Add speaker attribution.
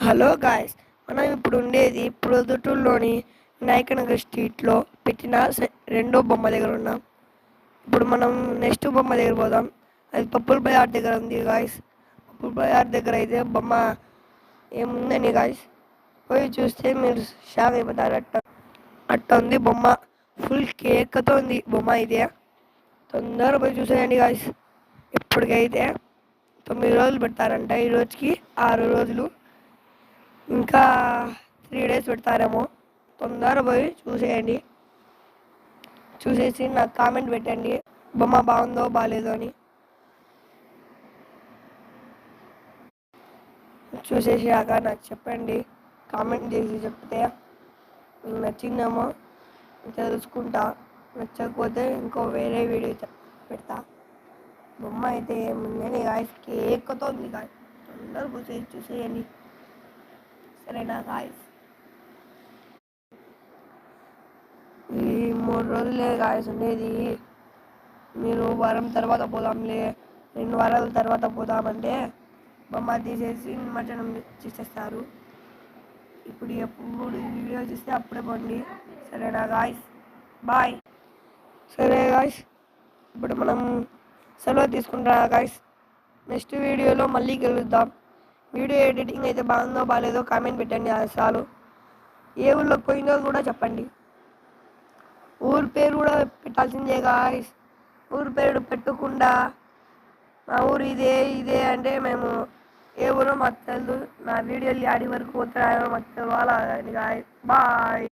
Speaker 1: Hello guys, మనం ఇప్పుడు ఉండేది ప్రొద్దుటూరులోని వినాయకనగర్ స్ట్రీట్లో పెట్టిన రెండో బొమ్మ దగ్గర ఉన్నాం. ఇప్పుడు మనం నెక్స్ట్ బొమ్మ దగ్గర పోదాం. అది పప్పుల బజార్ దగ్గర ఉంది గాయ్స్. పప్పుల బజార్ దగ్గర అయితే బొమ్మ ఏముందని గాయ్స్ పోయి చూస్తే మీరు షాక్ అయిపోతారు. అట్ట ఉంది బొమ్మ. ఫుల్ కేక్తో ఉంది బొమ్మ అయితే. తొందరగా పోయి చూసేయండి గాయ్స్. ఇప్పటికైతే 9 రోజులు పెడతారంట. ఈ రోజుకి 6 రోజులు, ఇంకా 3 డేస్ పెడతారేమో. తొందరగా పోయి చూసేయండి. చూసేసి నాకు కామెంట్ పెట్టండి, బొమ్మ బాగుందో బాగాలేదో అని. చూసేసాక నాకు చెప్పండి, కామెంట్ చేసి చెప్తే మీకు నచ్చిందేమో తెలుసుకుంటా. నచ్చకపోతే ఇంకో వేరే వీడియో పెడతా. బొమ్మ అయితే ఏముందని గాయస్, కేక్తో ఉంది గాయస్. తొందరగా చూసేయండి, సరేనా గాయస్? ఈ 3 రోజులే గాయస్ ఉండేది. మీరు వారం తర్వాత పోదాంలే, 2 వారాల తర్వాత పోదామంటే బొమ్మ తీసేసి నిమజ్జనం చేసేస్తారు. ఇప్పుడు ఎప్పుడు వీడియో చూస్తే అప్పుడే పోండి, సరేనా గాయస్? బాయ్. సరే గాయస్, ఇప్పుడు మనం సెలవు తీసుకుంటా గాయస్. నెక్స్ట్ వీడియోలో మళ్ళీ కలుద్దాం. వీడియో ఎడిటింగ్ అయితే బాగుందో బాగాలేదో కామెంట్ పెట్టండి. చాలు. ఏ ఊళ్ళోకి పోయిందో కూడా చెప్పండి. ఊరి పేరు కూడా పెట్టాల్సిందే గాయస్. ఊరి పేరు పెట్టకుండా మా ఊరు ఇదే ఇదే అంటే మేము ఏ ఊరో మాకు తెలియదు. నా వీడియోలు ఆడి వరకు పోతాయో మాకు తెలియాలి గాయస్. బాయ్.